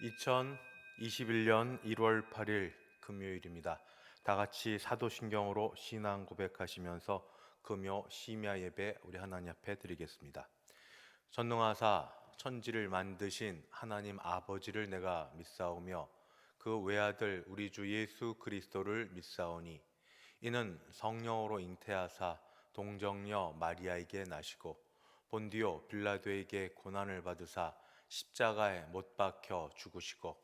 2021년 1월 8일 금요일입니다. 다 같이 사도신경으로 신앙 고백하시면서 금요 심야 예배 우리 하나님 앞에 드리겠습니다. 전능하사 천지를 만드신 하나님 아버지를 내가 믿사오며 그 외아들 우리 주 예수 그리스도를 믿사오니 이는 성령으로 잉태하사 동정녀 마리아에게 나시고 본디오 빌라도에게 고난을 받으사 십자가에 못 박혀 죽으시고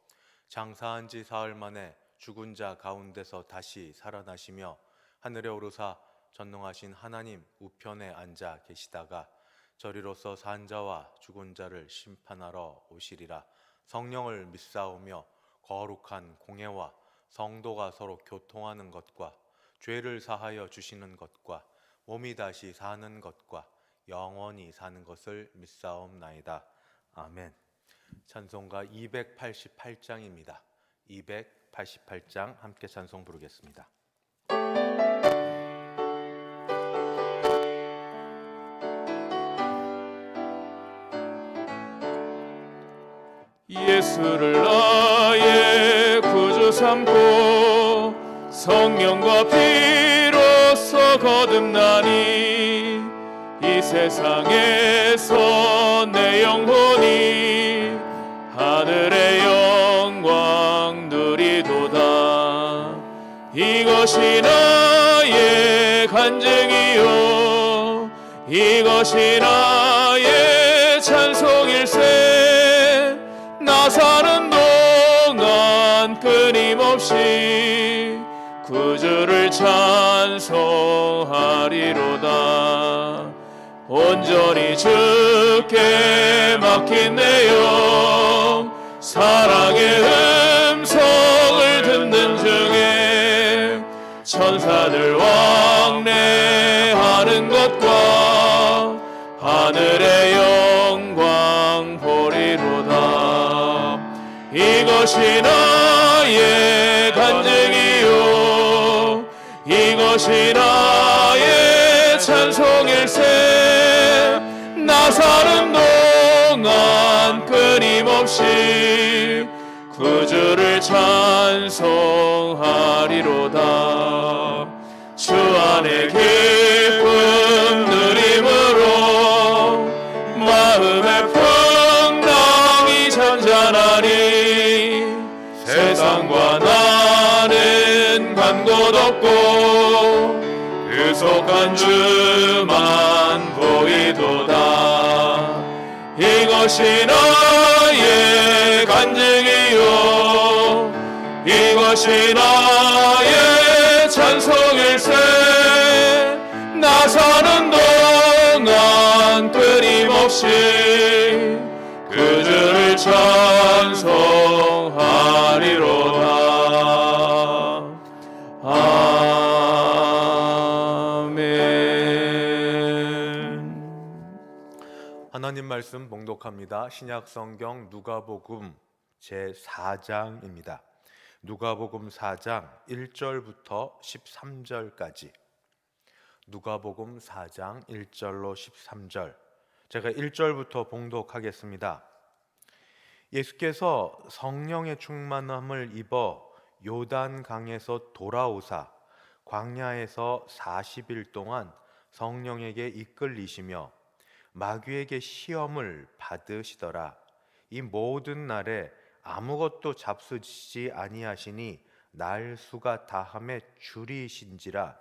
장사한 지 사흘 만에 죽은 자 가운데서 다시 살아나시며 하늘에 오르사 전능하신 하나님 우편에 앉아 계시다가 저리로서 산 자와 죽은 자를 심판하러 오시리라. 성령을 믿사오며 거룩한 공예와 성도가 서로 교통하는 것과 죄를 사하여 주시는 것과 몸이 다시 사는 것과 영원히 사는 것을 믿사옵나이다. 아멘. 찬송가 288장입니다. 288장 함께 찬송 부르겠습니다. 예수를 나의 구주 삼고 성령과 피로써 거듭나니 이 세상에서 내 영혼이 하늘의 영광 누리도다. 이것이 나의 간증이요 이것이 나의 찬송일세. 나 사는 동안 끊임없이 구주를 찬송하리로다. 온전히 주께 맡긴 내 영 사랑의 음성을 듣는 중에 천사들 왕래하는 것과 하늘의 영광 보리로다. 이것이 나의 간증이요 이것이 나의 찬송일세. 나 사는 동안 끊임없이 구주를 찬송하리로다. 주 안에 기쁨 누림으로 마음의 풍랑이 잠잠하니 세상과 나는 간 곳 없고 그 속한 주만 보이도다. 이것이 나의 간증이요 이것이 나의 찬송일세. 나 사는 동안 끊임없이 그주를 찬송하리로다. 하나님 말씀 봉독합니다. 신약 성경 누가복음 제4장입니다. 누가복음 4장 1절부터 13절까지. 누가복음 4장 1절로 13절. 제가 1절부터 봉독하겠습니다. 예수께서 성령의 충만함을 입어 요단 강에서 돌아오사 광야에서 40일 동안 성령에게 이끌리시며 마귀에게 시험을 받으시더라. 이 모든 날에 아무것도 잡수시지 아니하시니 날 수가 다함에 줄이신지라.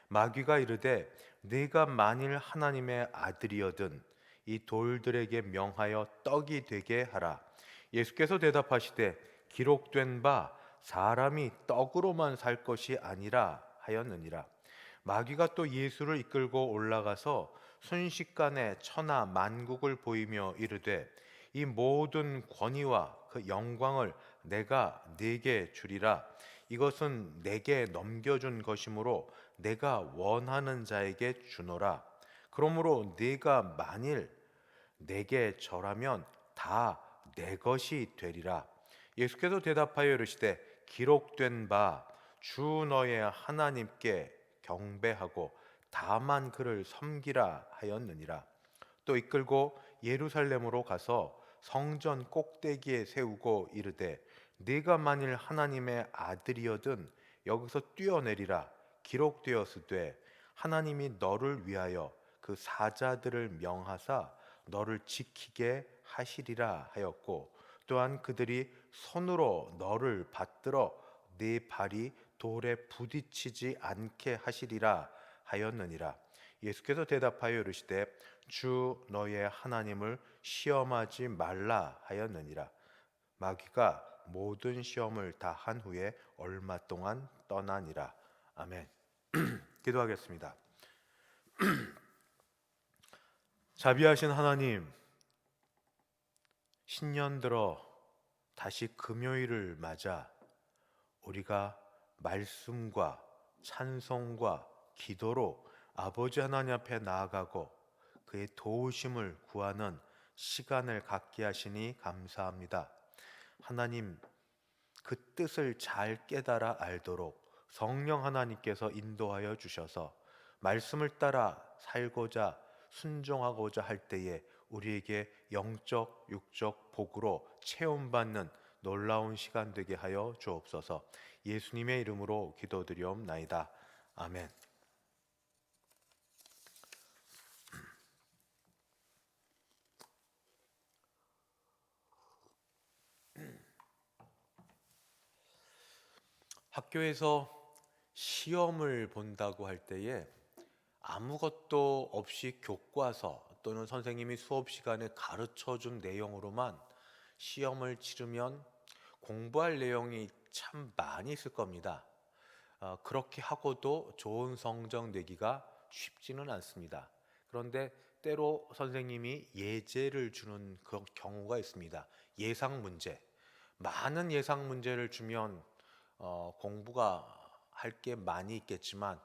마귀가 이르되 네가 만일 하나님의 아들이거든 이 돌들에게 명하여 떡이 되게 하라. 예수께서 대답하시되 기록된 바 사람이 떡으로만 살 것이 아니라 하였느니라. 마귀가 또 예수를 이끌고 올라가서 순식간에 천하 만국을 보이며 이르되 이 모든 권위와 그 영광을 내가 네게 주리라. 이것은 내게 넘겨준 것이므로 내가 원하는 자에게 주노라. 그러므로 네가 만일 내게 절하면 다 내 것이 되리라. 예수께서 대답하여 이르시되 기록된 바 주 너의 하나님께 경배하고 다만 그를 섬기라 하였느니라. 또 이끌고 예루살렘으로 가서 성전 꼭대기에 세우고 이르되 네가 만일 하나님의 아들이여든 여기서 뛰어내리라. 기록되었으되 하나님이 너를 위하여 그 사자들을 명하사 너를 지키게 하시리라 하였고, 또한 그들이 손으로 너를 받들어 네 발이 돌에 부딪히지 않게 하시리라 하였느니라. 예수께서 대답하여 이르시되 주 너의 하나님을 시험하지 말라 하였느니라. 마귀가 모든 시험을 다 한 후에 얼마 동안 떠나니라. 아멘. 기도하겠습니다. 자비하신 하나님, 신년 들어 다시 금요일을 맞아 우리가 말씀과 찬송과 기도로 아버지 하나님 앞에 나아가고 그의 도우심을 구하는 시간을 갖게 하시니 감사합니다. 하나님, 그 뜻을 잘 깨달아 알도록 성령 하나님께서 인도하여 주셔서 말씀을 따라 살고자 순종하고자 할 때에 우리에게 영적 육적 복으로 체험받는 놀라운 시간 되게 하여 주옵소서. 예수님의 이름으로 기도드리옵나이다. 아멘. 학교에서 시험을 본다고 할 때에 아무것도 없이 교과서 또는 선생님이 수업 시간에 가르쳐 준 내용으로만 시험을 치르면 공부할 내용이 참 많이 있을 겁니다. 그렇게 하고도 좋은 성적 내기가 쉽지는 않습니다. 그런데 때로 선생님이 예제를 주는 그런 경우가 있습니다. 예상 문제. 많은 예상 문제를 주면 공부가 할 게 많이 있겠지만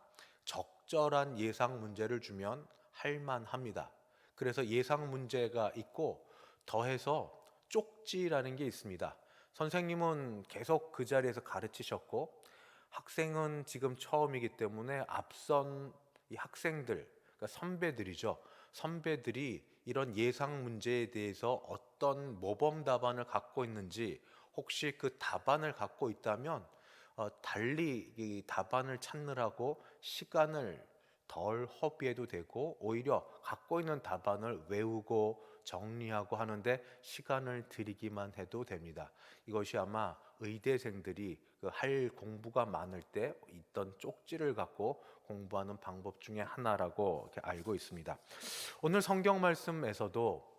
적절한 예상 문제를 주면 할만합니다. 그래서 예상 문제가 있고 더해서 쪽지라는 게 있습니다. 선생님은 계속 그 자리에서 가르치셨고 학생은 지금 처음이기 때문에 앞선 이 학생들, 그러니까 선배들이죠. 선배들이 이런 예상 문제에 대해서 어떤 모범 답안을 갖고 있는지, 혹시 그 답안을 갖고 있다면 달리 이 답안을 찾느라고 시간을 덜 허비해도 되고 오히려 갖고 있는 답안을 외우고 정리하고 하는데 시간을 들이기만 해도 됩니다. 이것이 아마 의대생들이 그 할 공부가 많을 때 있던 쪽지를 갖고 공부하는 방법 중에 하나라고 이렇게 알고 있습니다. 오늘 성경 말씀에서도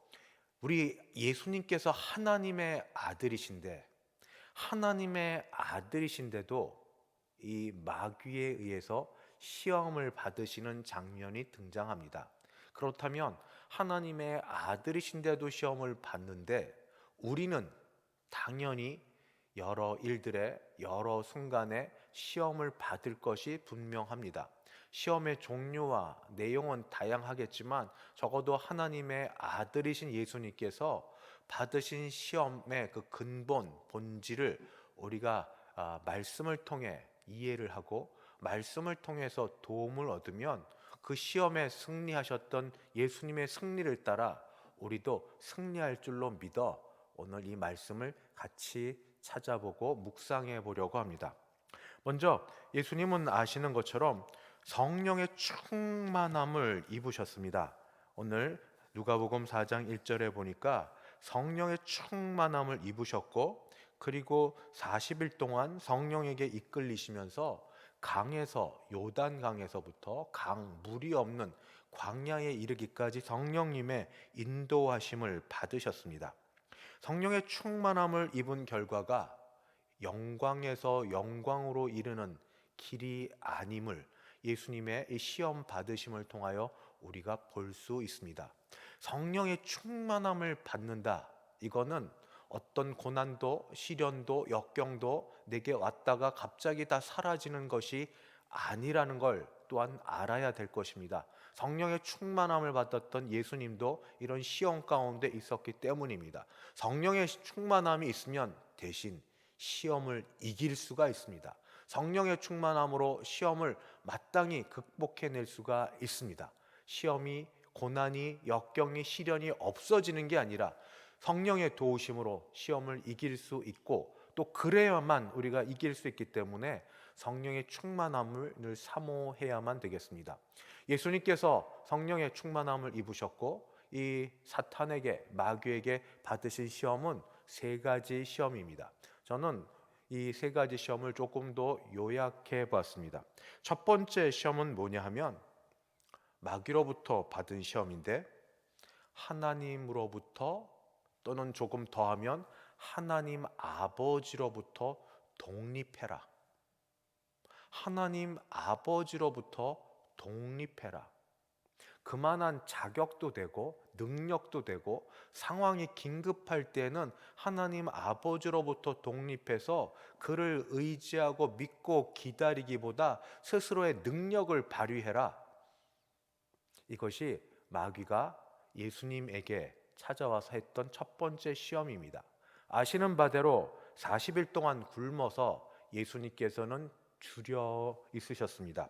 우리 예수님께서 하나님의 아들이신데도 이 마귀에 의해서 시험을 받으시는 장면이 등장합니다. 그렇다면 하나님의 아들이신데도 시험을 받는데 우리는 당연히 여러 일들에 여러 순간에 시험을 받을 것이 분명합니다. 시험의 종류와 내용은 다양하겠지만 적어도 하나님의 아들이신 예수님께서 받으신 시험의 그 근본 본질을 우리가 말씀을 통해 이해를 하고 말씀을 통해서 도움을 얻으면 그 시험에 승리하셨던 예수님의 승리를 따라 우리도 승리할 줄로 믿어 오늘 이 말씀을 같이 찾아보고 묵상해 보려고 합니다. 먼저 예수님은 아시는 것처럼 성령의 충만함을 입으셨습니다. 오늘 누가복음 4장 1절에 보니까 성령의 충만함을 입으셨고, 그리고 40일 동안 성령에게 이끌리시면서 요단강에서부터 물이 없는 광야에 이르기까지 성령님의 인도하심을 받으셨습니다. 성령의 충만함을 입은 결과가 영광에서 영광으로 이르는 길이 아님을 예수님의 이 시험 받으심을 통하여 우리가 볼 수 있습니다. 성령의 충만함을 받는다. 이거는 어떤 고난도, 시련도, 역경도 내게 왔다가 갑자기 다 사라지는 것이 아니라는 걸 또한 알아야 될 것입니다. 성령의 충만함을 받았던 예수님도 이런 시험 가운데 있었기 때문입니다. 성령의 충만함이 있으면 대신 시험을 이길 수가 있습니다. 성령의 충만함으로 시험을 마땅히 극복해낼 수가 있습니다. 시험이, 고난이, 역경이, 시련이 없어지는 게 아니라 성령의 도우심으로 시험을 이길 수 있고, 또 그래야만 우리가 이길 수 있기 때문에 성령의 충만함을 늘 사모해야만 되겠습니다. 예수님께서 성령의 충만함을 입으셨고, 이 사탄에게, 마귀에게 받으신 시험은 세 가지 시험입니다. 저는 이 세 가지 시험을 조금 더 요약해 보았습니다. 첫 번째 시험은 뭐냐 하면 마귀로부터 받은 시험인데, 하나님으로부터, 또는 조금 더하면 하나님 아버지로부터 독립해라. 하나님 아버지로부터 독립해라. 그만한 자격도 되고 능력도 되고, 상황이 긴급할 때는 하나님 아버지로부터 독립해서 그를 의지하고 믿고 기다리기보다 스스로의 능력을 발휘해라. 이것이 마귀가 예수님에게 찾아와서 했던 첫 번째 시험입니다. 아시는 바대로 40일 동안 굶어서 예수님께서는 줄여 있으셨습니다.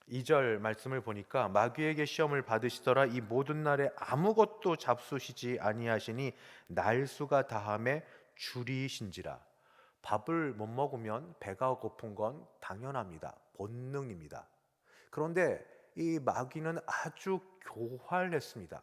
2절 말씀을 보니까 마귀에게 시험을 받으시더라 이 모든 날에 아무것도 잡수시지 아니하시니 날수가 다함에 줄이신지라. 밥을 못 먹으면 배가 고픈 건 당연합니다. 본능입니다. 그런데 이 마귀는 아주 교활했습니다.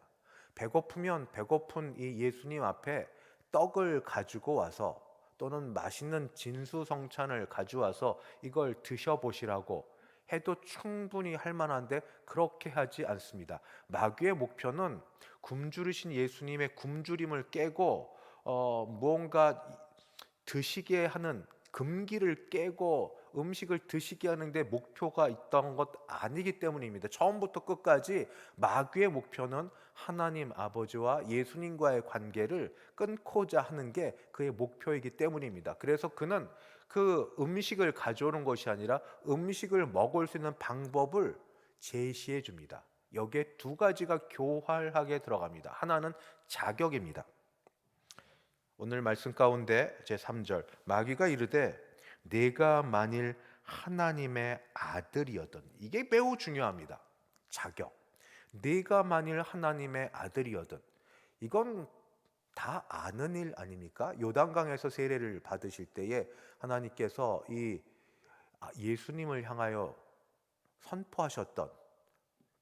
배고프면 배고픈 이 예수님 앞에 떡을 가지고 와서, 또는 맛있는 진수성찬을 가져와서 이걸 드셔보시라고 해도 충분히 할 만한데, 그렇게 하지 않습니다. 마귀의 목표는 굶주리신 예수님의 굶주림을 깨고 무언가 드시게 하는, 금기를 깨고 음식을 드시게 하는데 목표가 있던 것 아니기 때문입니다. 처음부터 끝까지 마귀의 목표는 하나님 아버지와 예수님과의 관계를 끊고자 하는 게 그의 목표이기 때문입니다. 그래서 그는 그 음식을 가져오는 것이 아니라 음식을 먹을 수 있는 방법을 제시해 줍니다. 여기에 두 가지가 교활하게 들어갑니다. 하나는 자격입니다. 오늘 말씀 가운데 제3절, 마귀가 이르되 내가 만일 하나님의 아들이었던, 이게 매우 중요합니다. 자격. 내가 만일 하나님의 아들이었던, 이건 다 아는 일 아닙니까? 요단강에서 세례를 받으실 때에 하나님께서 이 예수님을 향하여 선포하셨던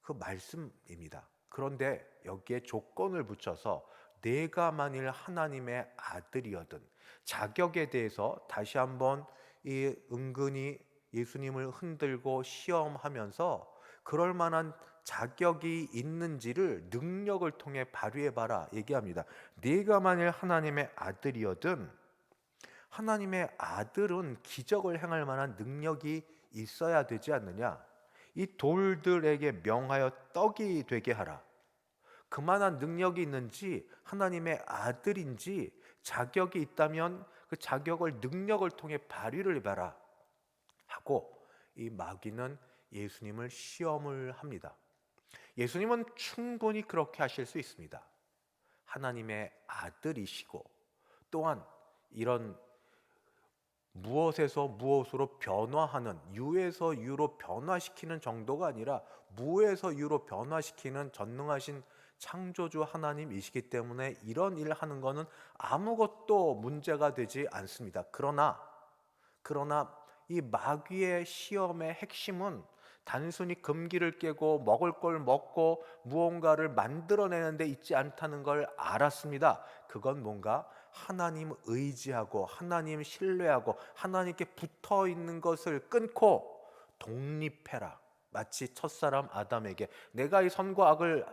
그 말씀입니다. 그런데 여기에 조건을 붙여서 내가 만일 하나님의 아들이었던, 자격에 대해서 다시 한번 이 은근히 예수님을 흔들고 시험하면서 그럴 만한 자격이 있는지를 능력을 통해 발휘해봐라 얘기합니다. 네가 만일 하나님의 아들이거든, 하나님의 아들은 기적을 행할 만한 능력이 있어야 되지 않느냐. 이 돌들에게 명하여 떡이 되게 하라. 그만한 능력이 있는지, 하나님의 아들인지 자격이 있다면 그 자격을 능력을 통해 발휘를 해봐라 하고, 이 마귀는 예수님을 시험을 합니다. 예수님은 충분히 그렇게 하실 수 있습니다. 하나님의 아들이시고, 또한 이런 무엇에서 무엇으로 변화하는, 유에서 유로 변화시키는 정도가 아니라 무에서 유로 변화시키는 전능하신 창조주 하나님이시기 때문에 이런 일을 하는 것은 아무것도 문제가 되지 않습니다. 그러나 이 마귀의 시험의 핵심은 단순히 금기를 깨고 먹을 걸 먹고 무언가를 만들어내는 데 있지 않다는 걸 알았습니다. 그건 뭔가 하나님 의지하고 하나님 신뢰하고 하나님께 붙어 있는 것을 끊고 독립해라. 마치 첫사람 아담에게 내가 이 선과 악을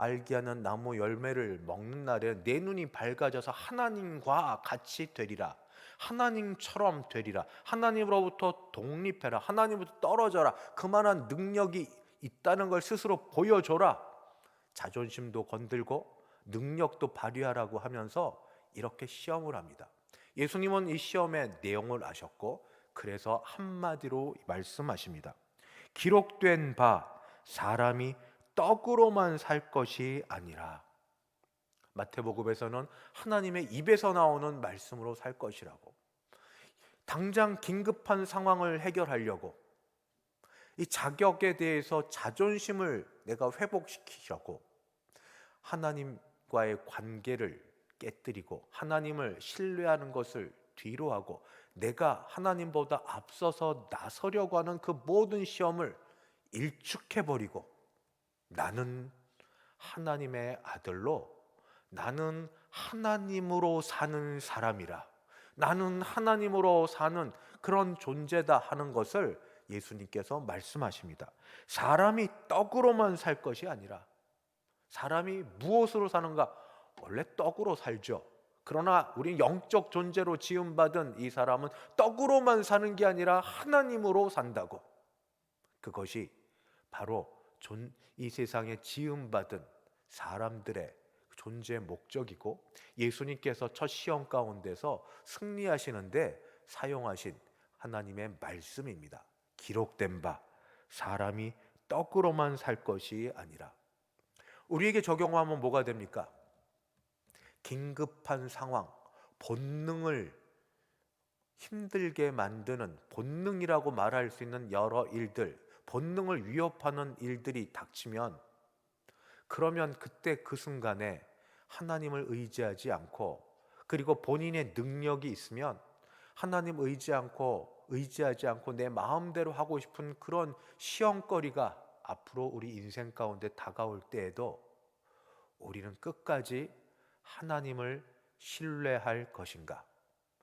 알게 하는 나무 열매를 먹는 날에 내 눈이 밝아져서 하나님과 같이 되리라. 하나님처럼 되리라. 하나님으로부터 독립해라. 하나님으로부터 떨어져라. 그만한 능력이 있다는 걸 스스로 보여줘라. 자존심도 건들고 능력도 발휘하라고 하면서 이렇게 시험을 합니다. 예수님은 이 시험의 내용을 아셨고, 그래서 한마디로 말씀하십니다. 기록된 바 사람이 떡으로만 살 것이 아니라, 마태복음에서는 하나님의 입에서 나오는 말씀으로 살 것이라고. 당장 긴급한 상황을 해결하려고, 이 자격에 대해서 자존심을 내가 회복시키려고 하나님 하나님과의 관계를 깨뜨리고 하나님을 신뢰하는 것을 뒤로하고 내가 하나님보다 앞서서 나서려고 하는 그 모든 시험을 일축해버리고 나는 하나님의 아들로, 나는 하나님으로 사는 사람이라, 나는 하나님으로 사는 그런 존재다 하는 것을 예수님께서 말씀하십니다. 사람이 떡으로만 살 것이 아니라, 사람이 무엇으로 사는가? 원래 떡으로 살죠. 그러나 우리 영적 존재로 지음받은 이 사람은 떡으로만 사는 게 아니라 하나님으로 산다고. 그것이 바로 이 세상에 지음받은 사람들의 존재 목적이고, 예수님께서 첫 시험 가운데서 승리하시는데 사용하신 하나님의 말씀입니다. 기록된 바 사람이 떡으로만 살 것이 아니라. 우리에게 적용하면 뭐가 됩니까? 긴급한 상황, 본능을 힘들게 만드는, 본능이라고 말할 수 있는 여러 일들, 본능을 위협하는 일들이 닥치면, 그러면 그때 그 순간에 하나님을 의지하지 않고, 그리고 본인의 능력이 있으면 하나님 의지하지 않고 내 마음대로 하고 싶은 그런 시험거리가 앞으로 우리 인생 가운데 다가올 때에도 우리는 끝까지 하나님을 신뢰할 것인가?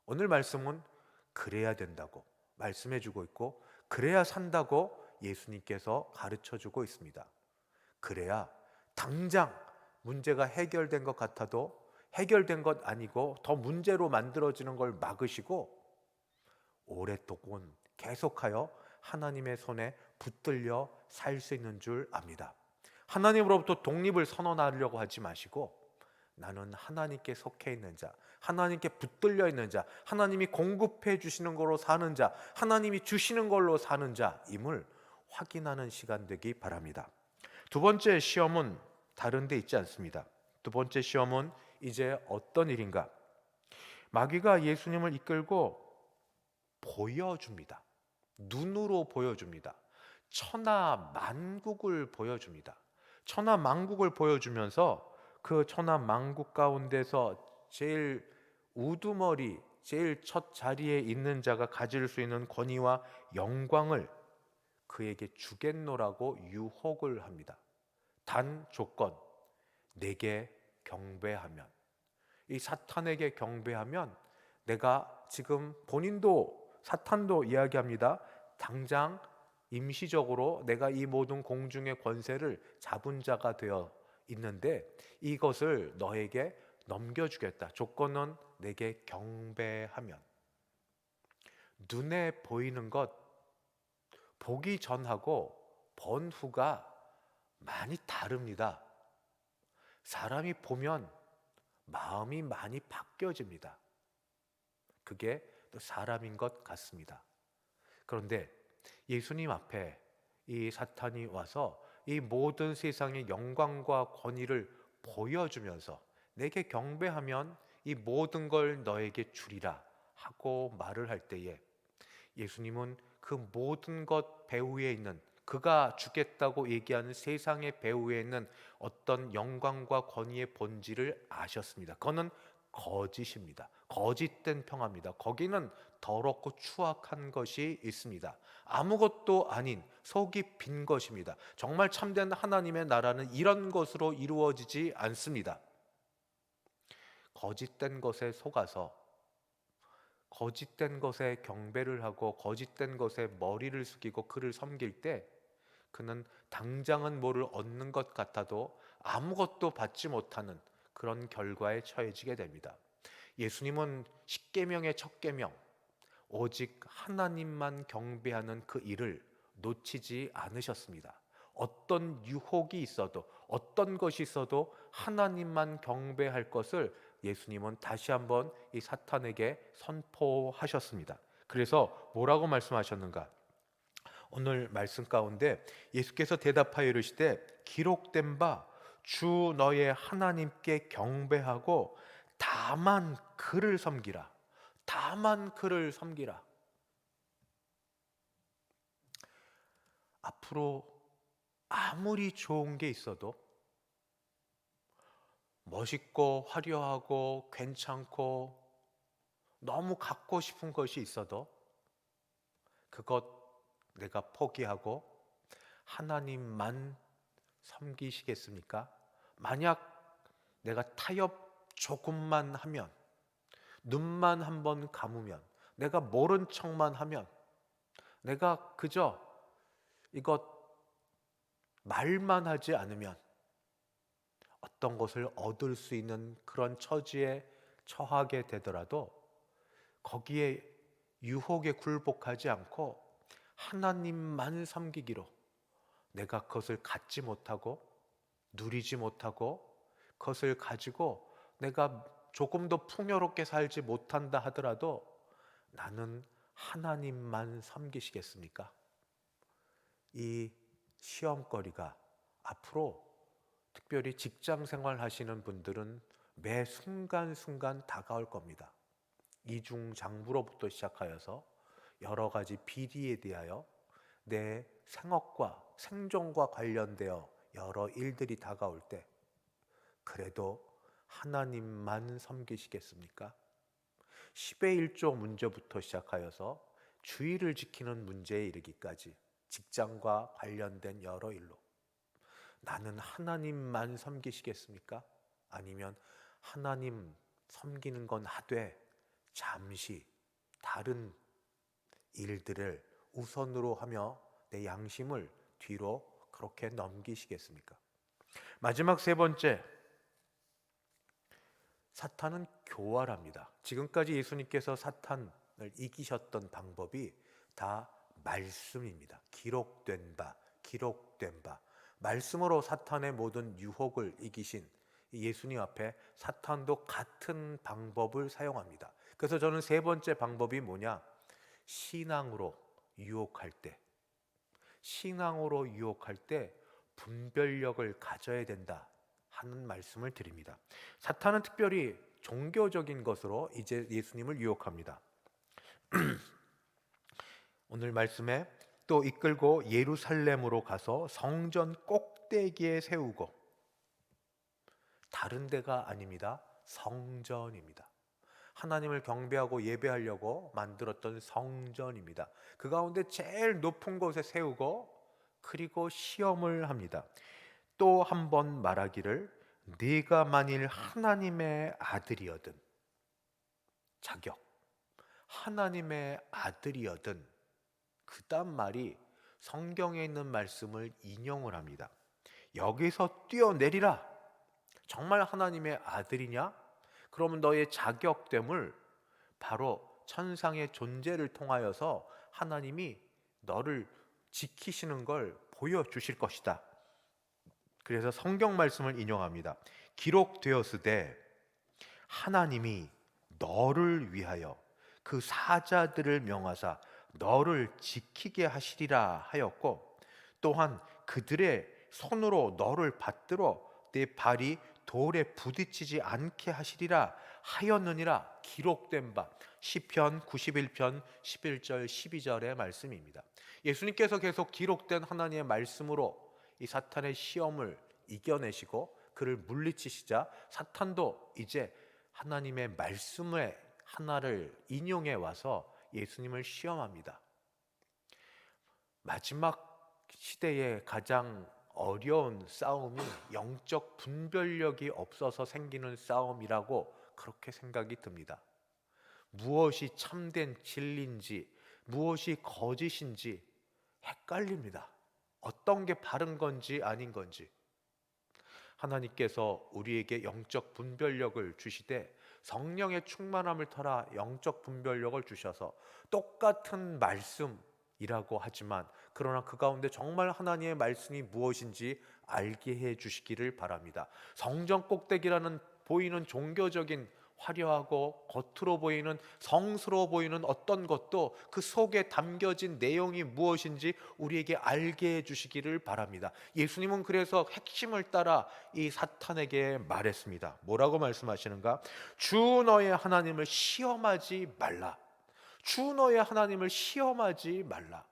오늘 말씀은 그래야 된다고 말씀해 주고 있고, 그래야 산다고 예수님께서 가르쳐 주고 있습니다. 그래야 당장 문제가 해결된 것 같아도 해결된 것 아니고 더 문제로 만들어지는 걸 막으시고, 오랫동안 계속하여 하나님의 손에 붙들려 살 수 있는 줄 압니다. 하나님으로부터 독립을 선언하려고 하지 마시고, 나는 하나님께 속해 있는 자, 하나님께 붙들려 있는 자, 하나님이 공급해 주시는 걸로 사는 자, 하나님이 주시는 걸로 사는 자임을 확인하는 시간 되기 바랍니다. 두 번째 시험은 다른 데 있지 않습니다. 두 번째 시험은 이제 어떤 일인가? 마귀가 예수님을 이끌고 보여줍니다. 눈으로 보여줍니다. 천하만국을 보여줍니다. 천하만국을 보여주면서 그 천하만국 가운데서 제일 우두머리, 제일 첫 자리에 있는 자가 가질 수 있는 권위와 영광을 그에게 주겠노라고 유혹을 합니다. 단 조건, 내게 경배하면. 이 사탄에게 경배하면 내가 지금 본인도, 사탄도 이야기합니다. 당장 임시적으로 내가 이 모든 공중의 권세를 잡은 자가 되어 있는데 이것을 너에게 넘겨주겠다. 조건은 내게 경배하면. 눈에 보이는 것, 보기 전하고 본 후가 많이 다릅니다. 사람이 보면 마음이 많이 바뀌어집니다. 그게 또 사람인 것 같습니다. 그런데 예수님 앞에 이 사탄이 와서 이 모든 세상의 영광과 권위를 보여주면서 내게 경배하면 이 모든 걸 너에게 주리라 하고 말을 할 때에, 예수님은 그 모든 것 배후에 있는, 그가 주겠다고 얘기하는 세상의 배후에 있는 어떤 영광과 권위의 본질을 아셨습니다. 그거는 거짓입니다. 거짓된 평화입니다. 거기는 더럽고 추악한 것이 있습니다. 아무것도 아닌 속이 빈 것입니다. 정말 참된 하나님의 나라는 이런 것으로 이루어지지 않습니다. 거짓된 것에 속아서 거짓된 것에 경배를 하고 거짓된 것에 머리를 숙이고 그를 섬길 때 그는 당장은 뭐를 얻는 것 같아도 아무것도 받지 못하는 그런 결과에 처해지게 됩니다. 예수님은 십계명의 첫 계명, 오직 하나님만 경배하는 그 일을 놓치지 않으셨습니다. 어떤 유혹이 있어도, 어떤 것이 있어도 하나님만 경배할 것을 예수님은 다시 한번 이 사탄에게 선포하셨습니다. 그래서 뭐라고 말씀하셨는가? 오늘 말씀 가운데 예수께서 대답하여 이르시되 기록된 바 주 너의 하나님께 경배하고 다만 그를 섬기라. 다만 그를 섬기라. 앞으로 아무리 좋은 게 있어도, 멋있고 화려하고 괜찮고 너무 갖고 싶은 것이 있어도 그것 내가 포기하고 하나님만 섬기시겠습니까? 만약 내가 타협 조금만 하면, 눈만 한번 감으면, 내가 모른 척만 하면, 내가 그저 이것 말만 하지 않으면 어떤 것을 얻을 수 있는 그런 처지에 처하게 되더라도 거기에 유혹에 굴복하지 않고 하나님만 섬기기로, 내가 그것을 갖지 못하고 누리지 못하고 그것을 가지고 내가 조금 더 풍요롭게 살지 못한다 하더라도 나는 하나님만 섬기시겠습니까? 이 시험거리가 앞으로 특별히 직장 생활 하시는 분들은 매 순간순간 다가올 겁니다. 이중장부로부터 시작하여서 여러 가지 비리에 대하여 내 생업과 생존과 관련되어 여러 일들이 다가올 때 그래도 하나님만 섬기시겠습니까? 10의 1조 문제부터 시작하여서 주의를 지키는 문제에 이르기까지 직장과 관련된 여러 일로 나는 하나님만 섬기시겠습니까? 아니면 하나님 섬기는 건 하되 잠시 다른 일들을 우선으로 하며 내 양심을 뒤로 그렇게 넘기시겠습니까? 마지막 세 번째, 사탄은 교활합니다. 지금까지 예수님께서 사탄을 이기셨던 방법이 다 말씀입니다. 기록된 바 말씀으로 사탄의 모든 유혹을 이기신 예수님 앞에 사탄도 같은 방법을 사용합니다. 그래서 저는 세 번째 방법이 뭐냐? 신앙으로 유혹할 때 분별력을 가져야 된다 하는 말씀을 드립니다. 사탄은 특별히 종교적인 것으로 이제 예수님을 유혹합니다. 오늘 말씀에 또 이끌고 예루살렘으로 가서 성전 꼭대기에 세우고, 다른 데가 아닙니다. 성전입니다. 하나님을 경배하고 예배하려고 만들었던 성전입니다. 그 가운데 제일 높은 곳에 세우고 그리고 시험을 합니다. 또 한 번 말하기를 네가 만일 하나님의 아들이거든, 자격, 하나님의 아들이거든, 그 다음 말이 성경에 있는 말씀을 인용을 합니다. 여기서 뛰어내리라. 정말 하나님의 아들이냐? 그러면 너의 자격됨을 바로 천상의 존재를 통하여서 하나님이 너를 지키시는 걸 보여주실 것이다. 그래서 성경 말씀을 인용합니다. 기록되었으되 하나님이 너를 위하여 그 사자들을 명하사 너를 지키게 하시리라 하였고, 또한 그들의 손으로 너를 받들어 내 발이 돌에 부딪히지 않게 하시리라 하였느니라. 기록된 바 시편 91편 11절 12절의 말씀입니다. 예수님께서 계속 기록된 하나님의 말씀으로 이 사탄의 시험을 이겨내시고 그를 물리치시자 사탄도 이제 하나님의 말씀의 하나를 인용해 와서 예수님을 시험합니다. 마지막 시대에 가장 어려운 싸움이 영적 분별력이 없어서 생기는 싸움이라고 그렇게 생각이 듭니다. 무엇이 참된 진리인지 무엇이 거짓인지 헷갈립니다. 어떤 게 바른 건지 아닌 건지. 하나님께서 우리에게 영적 분별력을 주시되 성령의 충만함을 따라 영적 분별력을 주셔서 똑같은 말씀이라고 하지만 그러나 그 가운데 정말 하나님의 말씀이 무엇인지 알게 해 주시기를 바랍니다. 성전 꼭대기라는 보이는 종교적인 화려하고 겉으로 보이는 성스러워 보이는 어떤 것도 그 속에 담겨진 내용이 무엇인지 우리에게 알게 해주시기를 바랍니다. 예수님은 그래서 핵심을 따라 이 사탄에게 말했습니다. 뭐라고 말씀하시는가? 주 너의 하나님을 시험하지 말라. 주 너의 하나님을 시험하지 말라.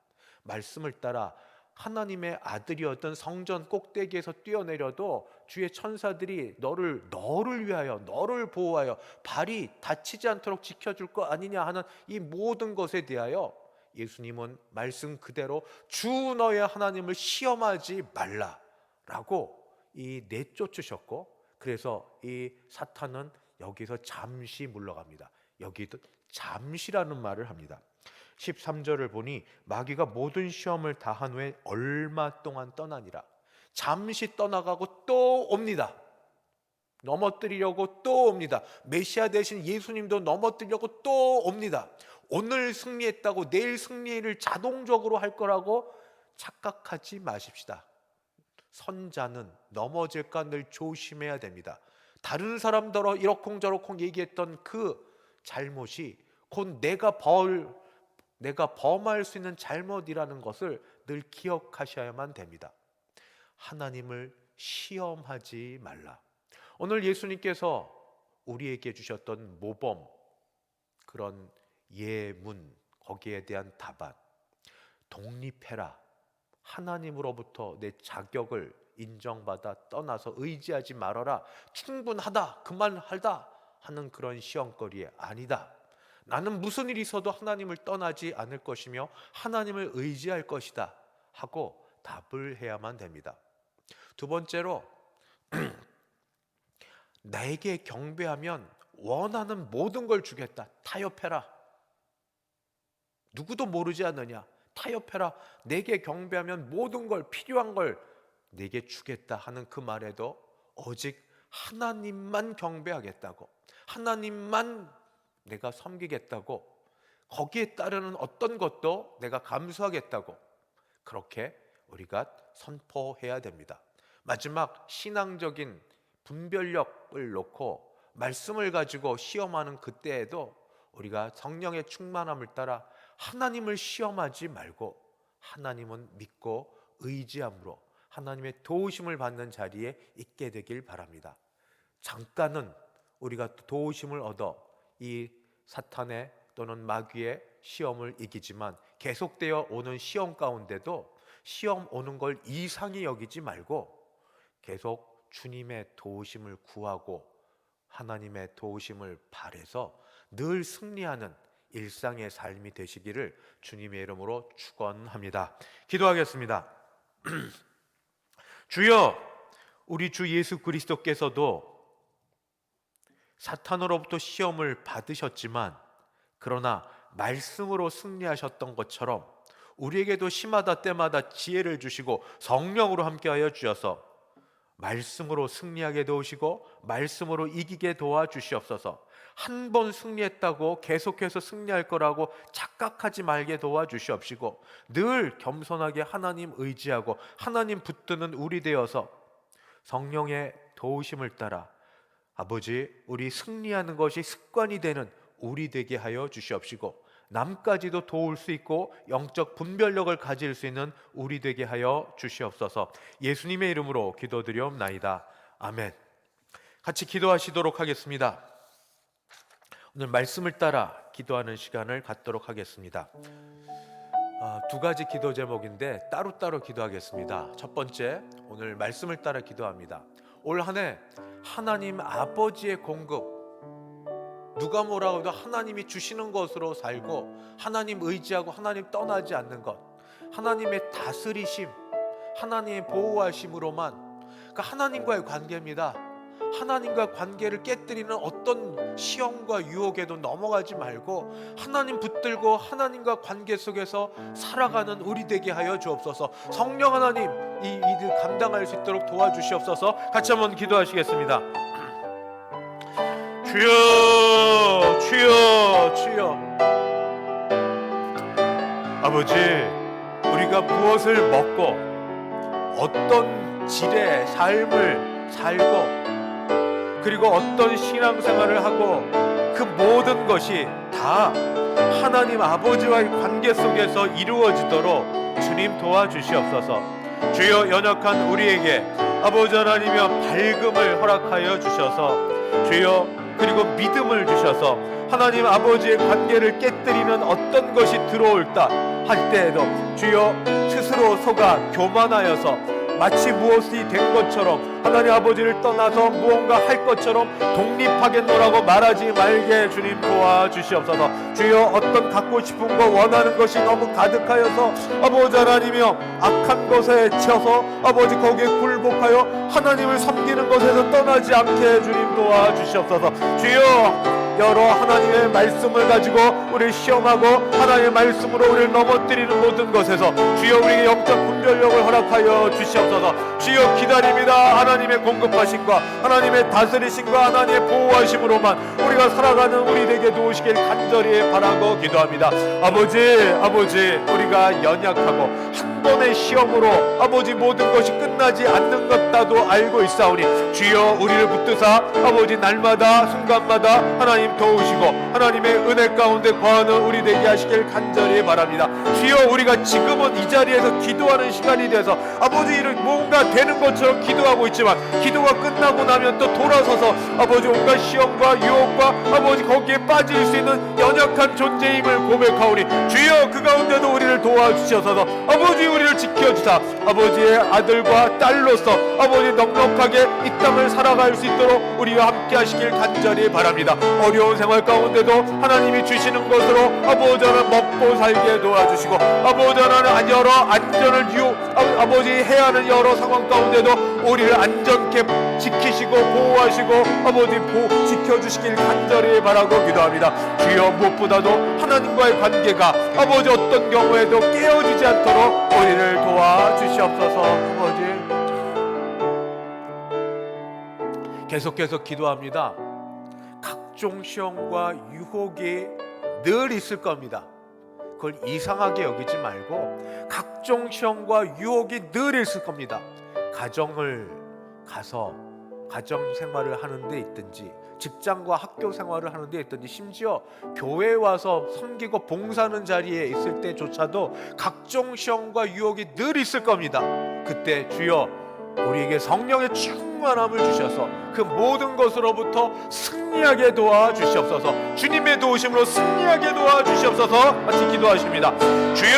말씀을 따라 하나님의 아들이었던 성전 꼭대기에서 뛰어내려도 주의 천사들이 너를 위하여, 너를 보호하여 발이 다치지 않도록 지켜줄 거 아니냐 하는 이 모든 것에 대하여 예수님은 말씀 그대로 주 너의 하나님을 시험하지 말라라고 내쫓으셨고, 그래서 이 사탄은 여기서 잠시 물러갑니다. 여기도 잠시라는 말을 합니다. 13절을 보니 마귀가 모든 시험을 다한 후에 얼마 동안 떠나니라. 잠시 떠나가고 또 옵니다. 넘어뜨리려고 또 옵니다. 메시아 대신 예수님도 넘어뜨리려고 또 옵니다. 오늘 승리했다고 내일 승리를 자동적으로 할 거라고 착각하지 마십시다. 선자는 넘어질까 늘 조심해야 됩니다. 다른 사람들어 이러쿵저러쿵 얘기했던 그 잘못이 곧 내가 범할 수 있는 잘못이라는 것을 늘 기억하셔야만 됩니다. 하나님을 시험하지 말라. 오늘 예수님께서 우리에게 주셨던 모범, 그런 예문, 거기에 대한 답안, 독립해라. 하나님으로부터 내 자격을 인정받아 떠나서 의지하지 말아라. 충분하다, 그만하다 하는 그런 시험거리에 아니다. 나는 무슨 일이 있어도 하나님을 떠나지 않을 것이며 하나님을 의지할 것이다 하고 답을 해야만 됩니다. 두 번째로, 나에게 경배하면 원하는 모든 걸 주겠다. 타협해라. 누구도 모르지 않느냐. 타협해라. 내게 경배하면 모든 걸, 필요한 걸 내게 주겠다 하는 그 말에도 오직 하나님만 경배하겠다고, 하나님만 내가 섬기겠다고, 거기에 따르는 어떤 것도 내가 감수하겠다고, 그렇게 우리가 선포해야 됩니다. 마지막 신앙적인 분별력을 놓고 말씀을 가지고 시험하는 그때에도 우리가 성령의 충만함을 따라 하나님을 시험하지 말고 하나님은 믿고 의지함으로 하나님의 도우심을 받는 자리에 있게 되길 바랍니다. 잠깐은 우리가 도우심을 얻어 이 사탄의 또는 마귀의 시험을 이기지만 계속되어 오는 시험 가운데도 시험 오는 걸 이상히 여기지 말고 계속 주님의 도우심을 구하고 하나님의 도우심을 바라서 늘 승리하는 일상의 삶이 되시기를 주님의 이름으로 축원합니다. 기도하겠습니다. 주여, 우리 주 예수 그리스도께서도 사탄으로부터 시험을 받으셨지만 그러나 말씀으로 승리하셨던 것처럼 우리에게도 시마다 때마다 지혜를 주시고 성령으로 함께하여 주셔서 말씀으로 승리하게 도우시고 말씀으로 이기게 도와주시옵소서. 한 번 승리했다고 계속해서 승리할 거라고 착각하지 말게 도와주시옵시고 늘 겸손하게 하나님 의지하고 하나님 붙드는 우리 되어서 성령의 도우심을 따라 아버지, 우리 승리하는 것이 습관이 되는 우리 되게 하여 주시옵시고 남까지도 도울 수 있고 영적 분별력을 가질 수 있는 우리 되게 하여 주시옵소서. 예수님의 이름으로 기도드리옵나이다. 아멘. 같이 기도하시도록 하겠습니다. 오늘 말씀을 따라 기도하는 시간을 갖도록 하겠습니다. 두 가지 기도 제목인데 따로따로 기도하겠습니다. 첫 번째, 오늘 말씀을 따라 기도합니다. 올 한 해 하나님 아버지의 공급, 누가 뭐라고 해도 하나님이 주시는 것으로 살고 하나님 의지하고 하나님 떠나지 않는 것, 하나님의 다스리심, 하나님의 보호하심으로만, 그러니까 하나님과의 관계입니다. 하나님과 관계를 깨뜨리는 어떤 시험과 유혹에도 넘어가지 말고 하나님 붙들고 하나님과 관계 속에서 살아가는 우리 되게 하여 주옵소서. 성령 하나님, 이 일을 감당할 수 있도록 도와주시옵소서. 같이 한번 기도하시겠습니다. 주여, 주여, 주여. 아버지, 우리가 무엇을 먹고 어떤 질의 삶을 살고 그리고 어떤 신앙생활을 하고 그 모든 것이 다 하나님 아버지와의 관계 속에서 이루어지도록 주님 도와주시옵소서. 주여, 연약한 우리에게 아버지 하나님이여 밝음을 허락하여 주셔서 주여, 그리고 믿음을 주셔서 하나님 아버지의 관계를 깨뜨리는 어떤 것이 들어올다 할 때에도 주여 스스로 속아 교만하여서 마치 무엇이 된 것처럼 하나님 아버지를 떠나서 무언가 할 것처럼 독립하겠노라고 말하지 말게 주님 도와주시옵소서. 주여, 어떤 갖고 싶은 거 원하는 것이 너무 가득하여서 아버지 하나님이여 악한 것에 쳐서 아버지 거기에 굴복하여 하나님을 섬기는 것에서 떠나지 않게 주님 도와주시옵소서. 주여, 여러 하나님의 말씀을 가지고 우리를 시험하고 하나님의 말씀으로 우리를 넘어뜨리는 모든 것에서 주여 우리에게 영적 분별력을 허락하여 주시옵소서. 주여, 기다림이다 하나님의 공급하심과 하나님의 다스리심과 하나님의 보호하심으로만 우리가 살아가는 우리 되게 도우시길 간절히 바라고 기도합니다. 아버지, 우리가 연약하고 한 번의 시험으로 아버지 모든 것이 끝나지 않는 것 나도 알고 있사오니 주여, 우리를 붙드사 아버지 날마다 순간마다 하나님 도우시고 하나님의 은혜 가운데 거하는 우리 되게 하시길 간절히 바랍니다. 주여, 우리가 지금은 이 자리에서 기도하는 시간이 돼서 아버지 이를 뭔가 되는 것처럼 기도하고 있지만 기도가 끝나고 나면 또 돌아서서 아버지 온갖 시험과 유혹과 아버지 거기에 빠질 수 있는 연약한 존재임을 고백하오니 주여, 그 가운데도 우리를 도와주셔서 아버지 우리를 지켜주사 아버지의 아들과 딸로서 아버지 넉넉하게 이 땅을 살아갈 수 있도록 우리와 함께 하시길 간절히 바랍니다. 어려운 생활 가운데도 하나님이 주시는 것으로 아버지 하나님 먹고 살게 도와주시고 아버지 하나님 여러 안전을 아버지 해야 하는 여러 상황 가운데도 우리를 안전케 지키시고 보호하시고 아버지 지켜주시길 간절히 바라고 기도합니다. 주여, 무엇보다도 하나님과의 관계가 아버지 어떤 경우에도 깨어지지 않도록 우리를 도와주시옵소서. 아버지 계속해서 기도합니다. 각종 시험과 유혹이 늘 있을 겁니다. 그걸 이상하게 여기지 말고 각종 시험과 유혹이 늘 있을 겁니다. 가정을 가서 가정 생활을 하는 데 있든지 직장과 학교 생활을 하는 데 있든지 심지어 교회에 와서 섬기고 봉사하는 자리에 있을 때조차도 각종 시험과 유혹이 늘 있을 겁니다. 그때 주여, 우리에게 성령의 충만함을 주셔서 그 모든 것으로부터 승리하게 도와주시옵소서. 주님의 도우심으로 승리하게 도와주시옵소서. 같이 기도하십니다. 주여,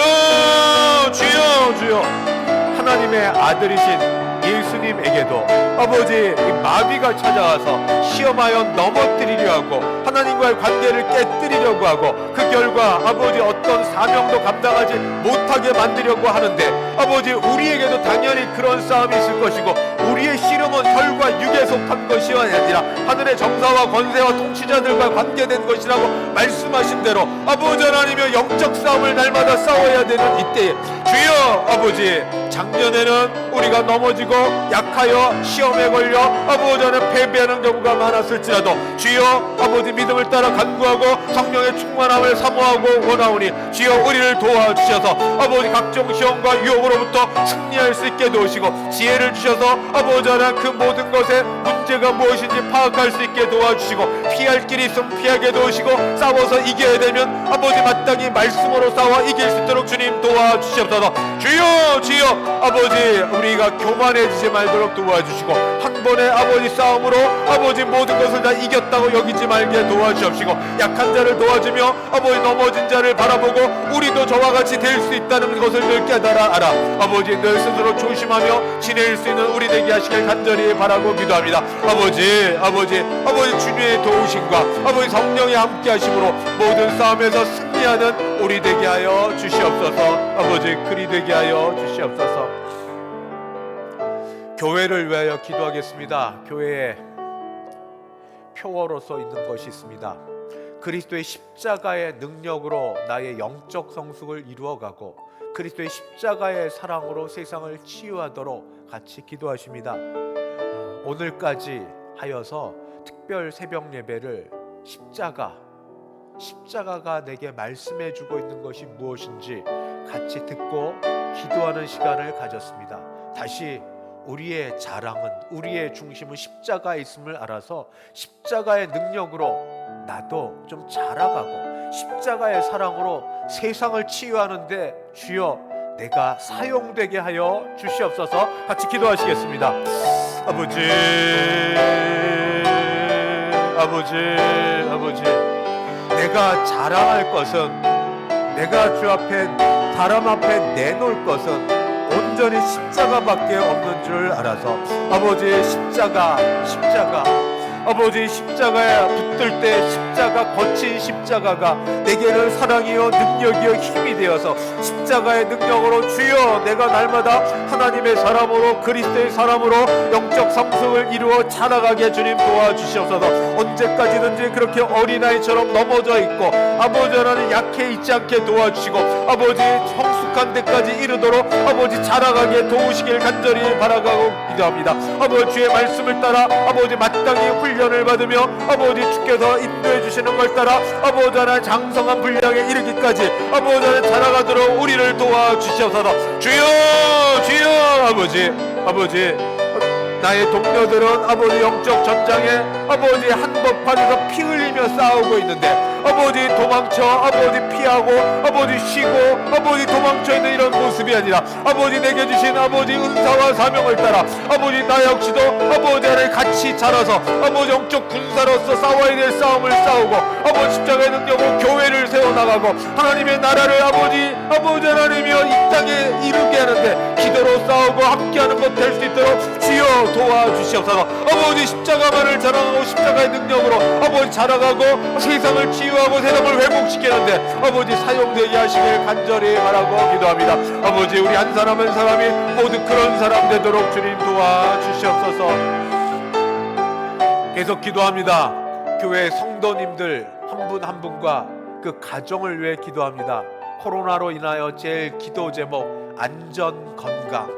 하나님의 아들이신 예수님에게도 아버지 마비가 찾아와서 시험하여 넘어뜨리려 하고 하나님과의 관계를 깨뜨리려고 하고 그 결과 아버지 어떤 사명도 감당하지 못하게 만들려고 하는데 아버지, 우리에게도 당연히 그런 싸움이 있을 것이고 우리의 씨름은 혈과 육에 속한 것이 아니라 하늘의 정사와 권세와 통치자들과 관계된 것이라고 말씀하신 대로 아버지 하나님의 영적 싸움을 날마다 싸워야 되는 이때에 주여, 아버지 작년에는 우리가 넘어지고 약하여 시험에 걸려 아버지 하나님 패배하는 경우가 많았을지라도 주여, 아버지 믿음을 따라 간구하고 성령의 충만함을 사모하고 원하오니 주여, 우리를 도와주셔서 아버지 각종 시험과 유혹으로부터 승리할 수 있게 도우시고 지혜를 주셔서 아버지 하나님 그 모든 것에 문제가 무엇인지 파악할 수 있게 도와주시고 피할 길이 있으면 피하게 도우시고 싸워서 이겨야 되면 아버지 마땅히 말씀으로 싸워 이길 수 있도록 주님 도와주시옵소서. 주여, 아버지 우리가 교만해지지 말도록 도와주시고 한 번의 아버지 싸움으로 아버지 모든 것을 다 이겼다고 여기지 말게 도와주옵시고 약한 자를 도와주며 아버지 넘어진 자를 바라보고 우리도 저와 같이 될 수 있다는 것을 늘 깨달아 알아 아버지 늘 스스로 조심하며 지낼 수 있는 우리 되게 하시길 간절히 바라고 기도합니다. 아버지 주님의 도우심과 아버지 성령의 함께 하심으로 모든 싸움에서 승리하는 우리 되게 하여 주시옵소서. 아버지 그리 되게 하여 주시옵소서. 교회를 위하여 기도하겠습니다. 교회에 표어로서 있는 것이 있습니다. 그리스도의 십자가의 능력으로 나의 영적 성숙을 이루어가고 그리스도의 십자가의 사랑으로 세상을 치유하도록 같이 기도하십니다. 오늘까지 하여서 특별 새벽 예배를 십자가가 내게 말씀해 주고 있는 것이 무엇인지 같이 듣고 기도하는 시간을 가졌습니다. 다시 우리의 자랑은, 우리의 중심은 십자가에 있음을 알아서 십자가의 능력으로 나도 좀 자라가고 십자가의 사랑으로 세상을 치유하는데 주여 내가 사용되게 하여 주시옵소서. 같이 기도하시겠습니다. 아버지 내가 자랑할 것은, 내가 주 앞에 사람 앞에 내놓을 것은 온전히 십자가밖에 없는 줄 알아서 아버지 십자가 아버지 십자가에 붙들 때 십자가 거친 십자가가 내게는 사랑이요 능력이요 힘이 되어서 십자가의 능력으로 주여 내가 날마다 하나님의 사람으로 그리스도의 사람으로 영적 성숙을 이루어 자라가게 주님 도와주시옵소서. 언제까지든지 그렇게 어린아이처럼 넘어져 있고 아버지 하나님 약해 있지 않게 도와주시고 아버지 성숙한 데까지 이르도록 아버지 자라가게 도우시길 간절히 바라고 기도합니다. 아버지 주의 말씀을 따라 아버지 마땅히 훈련을 받으며 아버지 주께서 인도해 주시는 걸 따라 아버지 하나님 장성한 분량에 이르기까지 아버지 하나님 자라가도록 우리를 도와주시옵소서. 주여 아버지 나의 동료들은 아버지 영적 전장에 아버지 한복판에서 피 흘리며 싸우고 있는데 아버지 도망쳐 아버지 피하고 아버지 쉬고 아버지 도망쳐 있는 이런 모습이 아니라 아버지 내게 주신 아버지 은사와 사명을 따라 아버지 나 역시도 아버지 안에 같이 자라서 아버지 영적 군사로서 싸워야 될 싸움을 싸우고 아버지 십자가의 능력으로 교회를 세워나가고 하나님의 나라를 아버지 하나님이여 이 땅에 이루게 하는데 기도로 싸우고 함께하는 것 될 수 있도록 주여 도와주시옵소서. 아버지 십자가만을 자랑하고 십자가의 능력으로 아버지 자라가고 세상을 치유하고 세상을 회복시키는데 아버지 사용되게 하시길 간절히 바라고 기도합니다. 아버지 우리 한 사람 한 사람이 모두 그런 사람 되도록 주님 도와주시옵소서. 계속 기도합니다. 교회 성도님들 한 분 한 분과 그 가정을 위해 기도합니다. 코로나로 인하여 제일 기도 제목 안전 건강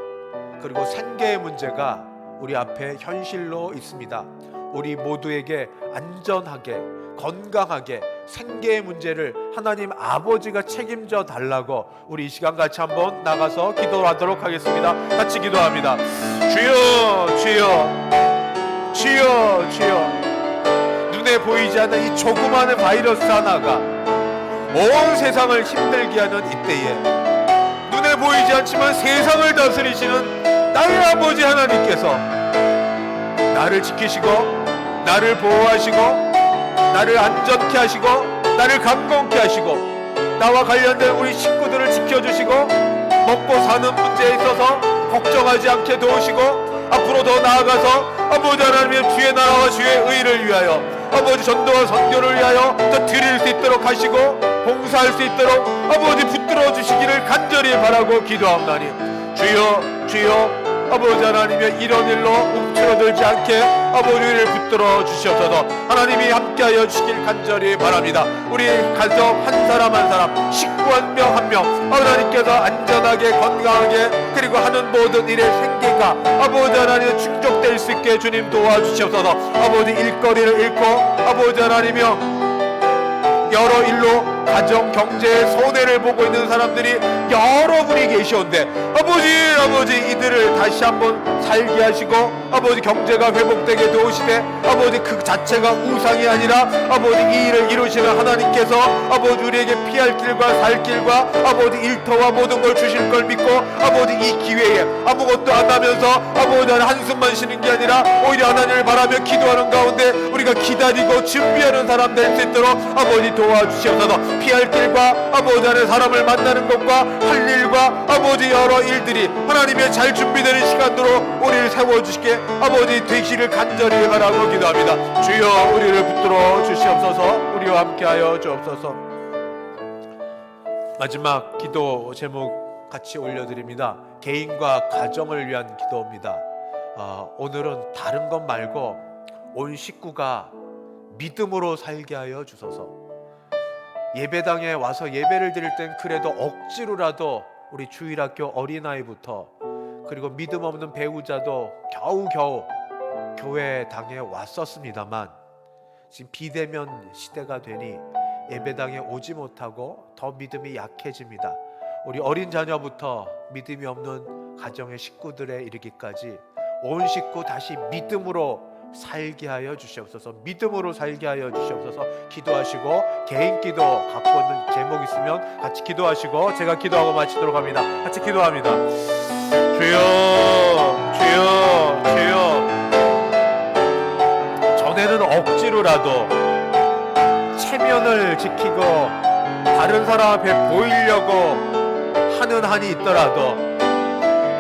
그리고 생계의 문제가 우리 앞에 현실로 있습니다. 우리 모두에게 안전하게 건강하게 생계의 문제를 하나님 아버지가 책임져 달라고 우리 이 시간 같이 한번 나가서 기도하도록 하겠습니다. 같이 기도합니다. 주여 눈에 보이지 않는 이 조그마한 바이러스 하나가 온 세상을 힘들게 하는 이때에 눈에 보이지 않지만 세상을 다스리시는 나의 아버지 하나님께서 나를 지키시고 나를 보호하시고 나를 안전케 하시고 나를 강건케 하시고 나와 관련된 우리 식구들을 지켜주시고 먹고 사는 문제에 있어서 걱정하지 않게 도우시고 앞으로 더 나아가서 아버지 하나님의 주의 나라와 주의 의를 위하여 아버지 전도와 선교를 위하여 더 드릴 수 있도록 하시고 봉사할 수 있도록 아버지 붙들어 주시기를 간절히 바라고 기도합나니 주여 아버지 하나님의 이런 일로 움츠러들지 않게 아버지를 붙들어 주시옵소서. 하나님이 함께하여 주시길 간절히 바랍니다. 우리 가족 한 사람 한 사람 식구 한 명 한 명 하나님께서 안전하게 건강하게 그리고 하는 모든 일의 생계가 아버지 하나님 충족될 수 있게 주님 도와주시옵소서. 아버지 일거리를 잃고 아버지 하나님이여 여러 일로 가정 경제에 손해를 보고 있는 사람들이 여러분이 계시온데 아버지 이들을 다시 한번 살게 하시고 아버지 경제가 회복되게 도우시되 아버지 그 자체가 우상이 아니라 아버지 이 일을 이루시는 하나님께서 아버지 우리에게 피할 길과 살 길과 아버지 일터와 모든 걸 주실 걸 믿고 아버지 이 기회에 아무것도 안 하면서 아버지 한숨만 쉬는 게 아니라 오히려 하나님을 바라며 기도하는 가운데 우리가 기다리고 준비하는 사람 될 수 있도록 아버지 도와주시옵소서. 피할 길과 아버지 안에 사람을 만나는 것과 할 일과 아버지 여러 일들이 하나님의 잘 준비되는 시간으로 우리를 세워주시게 아버지 되시를 간절히 바라고 기도합니다. 주여 우리를 붙들어 주시옵소서. 우리와 함께하여 주옵소서. 마지막 기도 제목 같이 올려드립니다. 개인과 가정을 위한 기도입니다. 오늘은 다른 것 말고 온 식구가 믿음으로 살게 하여 주소서. 예배당에 와서 예배를 드릴 땐 그래도 억지로라도 우리 주일학교 어린아이부터 그리고 믿음 없는 배우자도 겨우겨우 교회당에 왔었습니다만 지금 비대면 시대가 되니 예배당에 오지 못하고 더 믿음이 약해집니다. 우리 어린 자녀부터 믿음이 없는 가정의 식구들에 이르기까지 온 식구 다시 믿음으로 살게 하여 주시옵소서. 믿음으로 살게 하여 주시옵소서. 기도하시고 개인 기도 갖고 있는 제목 있으면 같이 기도하시고 제가 기도하고 마치도록 합니다. 같이 기도합니다. 주여 전에는 억지로라도 체면을 지키고 다른 사람 앞에 보이려고 하는 한이 있더라도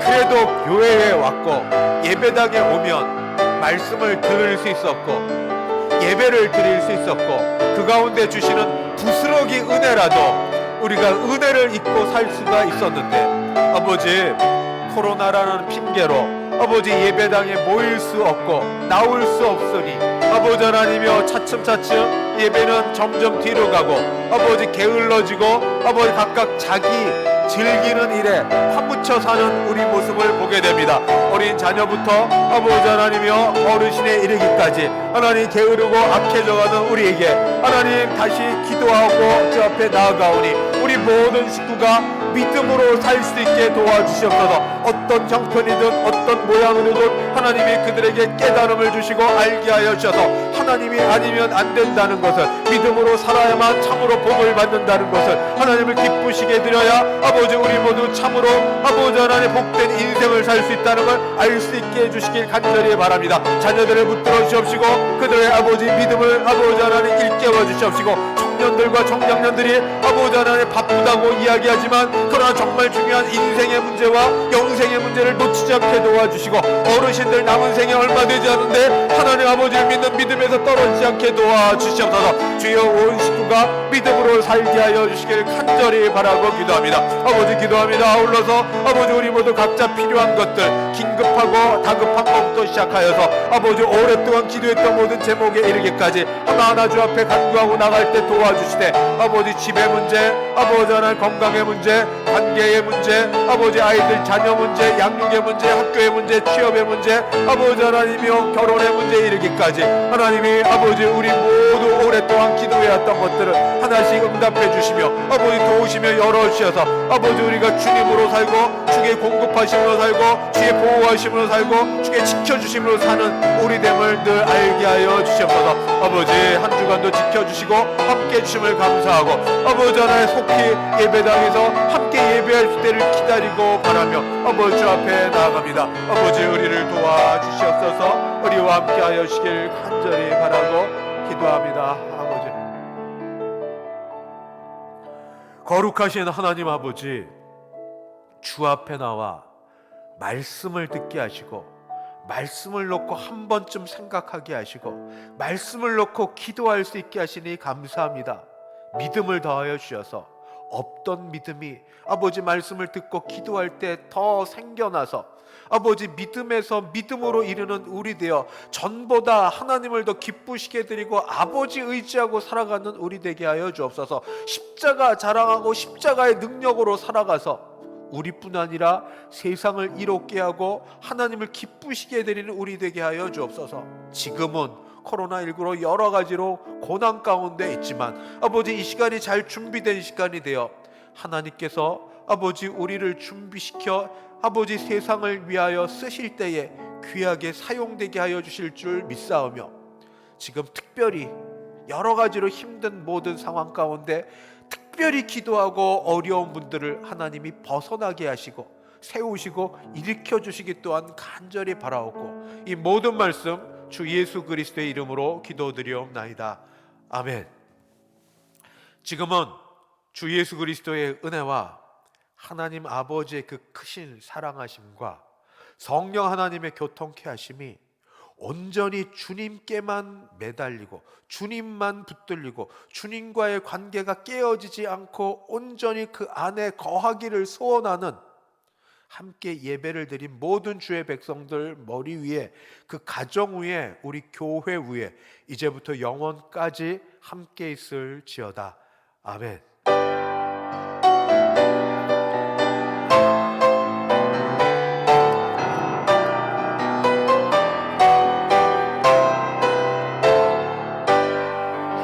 그래도 교회에 왔고 예배당에 오면 말씀을 들을 수 있었고 예배를 드릴 수 있었고 그 가운데 주시는 부스러기 은혜라도 우리가 은혜를 잊고 살 수가 있었는데 아버지, 코로나라는 핑계로 아버지 예배당에 모일 수 없고 나올 수 없으니 아버지 하나님이여 차츰차츰 예배는 점점 뒤로 가고 아버지 게을러지고 아버지 각각 자기 즐기는 일에 파묻혀 사는 우리 모습을 보게 됩니다. 어린 자녀부터 아버지 하나님이여 어르신에 이르기까지 하나님 게으르고 악해져가는 우리에게 하나님 다시 기도하고 주 앞에 나아가오니 우리 모든 식구가 믿음으로 살 수 있게 도와주시옵소서. 어떤 형편이든 어떤 모양으로든 하나님이 그들에게 깨달음을 주시고 알게 하여 주셔서 하나님이 아니면 안 된다는 것을, 믿음으로 살아야만 참으로 복을 받는다는 것을 하나님을 기쁘시게 드려야 아버지 우리 모두 참으로 아버지 하나님 복된 인생을 살 수 있다는 걸 알 수 있게 해주시길 간절히 바랍니다. 자녀들을 붙들어 주시옵시고 그들의 아버지 믿음을 아버지 하나님 일깨워 주시옵시고 청년들과 청장년들이 아버지 하나님 바쁘다고 이야기하지만 그러나 정말 중요한 인생의 문제와 영생의 문제를 놓치지 않게 도와주시고 어르신들 남은 생에 얼마 되지 않은데 하나님 아버지를 믿는 믿음에서 떨어지지 않게 도와주시옵소서. 주여 온 식구가 믿음으로 살게 하여 주시길 간절히 바라고 기도합니다. 아버지 기도합니다. 아울러서 아버지 우리 모두 각자 필요한 것들 긴급하고 다급한 것부터 시작하여서 아버지 오랫동안 기도했던 모든 제목에 이르기까지 하나하나 주 앞에 간구하고 나갈 때 도와주시되 아버지 집의 문제, 아버지 하나님 건강의 문제, 관계의 문제, 아버지 아이들 자녀 문제, 양육의 문제, 학교의 문제, 취업의 문제, 아버지 하나님이여 결혼의 문제에 이르기까지 하나님이 아버지 우리 모두 오랫동안 기도해왔던 것들을 하나씩 응답해 주시며 아버지 도우시며 열어주셔서 아버지 우리가 주님으로 살고 주의 공급하심으로 살고 주의 보호하심으로 살고 주의 지켜주심으로 사는 우리 됨을 늘 알게 하여 주시옵소서. 아버지 한 주간도 지켜주시고 함께 주심을 감사하고 아버지 하나님 속히 예배당에서 함께 예배할 때를 기다리고 바라며 아버지 주 앞에 나아갑니다. 아버지 우리를 도와주시옵소서. 우리와 함께 하여 주시길 간절히 바라고 기도합니다. 아버지 거룩하신 하나님 아버지, 주 앞에 나와 말씀을 듣게 하시고 말씀을 놓고 한 번쯤 생각하게 하시고 말씀을 놓고 기도할 수 있게 하시니 감사합니다. 믿음을 더하여 주셔서 없던 믿음이 아버지 말씀을 듣고 기도할 때 더 생겨나서 아버지 믿음에서 믿음으로 이르는 우리 되어 전보다 하나님을 더 기쁘시게 드리고 아버지 의지하고 살아가는 우리 되게 하여 주옵소서. 십자가 자랑하고 십자가의 능력으로 살아가서 우리뿐 아니라 세상을 이롭게 하고 하나님을 기쁘시게 드리는 우리 되게 하여 주옵소서. 지금은 코로나19로 여러 가지로 고난 가운데 있지만 아버지 이 시간이 잘 준비된 시간이 되어 하나님께서 아버지 우리를 준비시켜 아버지 세상을 위하여 쓰실 때에 귀하게 사용되게 하여 주실 줄 믿사오며 지금 특별히 여러 가지로 힘든 모든 상황 가운데 특별히 기도하고 어려운 분들을 하나님이 벗어나게 하시고 세우시고 일으켜 주시기 또한 간절히 바라옵고 이 모든 말씀 주 예수 그리스도의 이름으로 기도드리옵나이다. 아멘. 지금은 주 예수 그리스도의 은혜와 하나님 아버지의 그 크신 사랑하심과 성령 하나님의 교통케 하심이 온전히 주님께만 매달리고 주님만 붙들리고 주님과의 관계가 깨어지지 않고 온전히 그 안에 거하기를 소원하는 함께 예배를 드린 모든 주의 백성들 머리 위에 그 가정 위에 우리 교회 위에 이제부터 영원까지 함께 있을지어다. 아멘.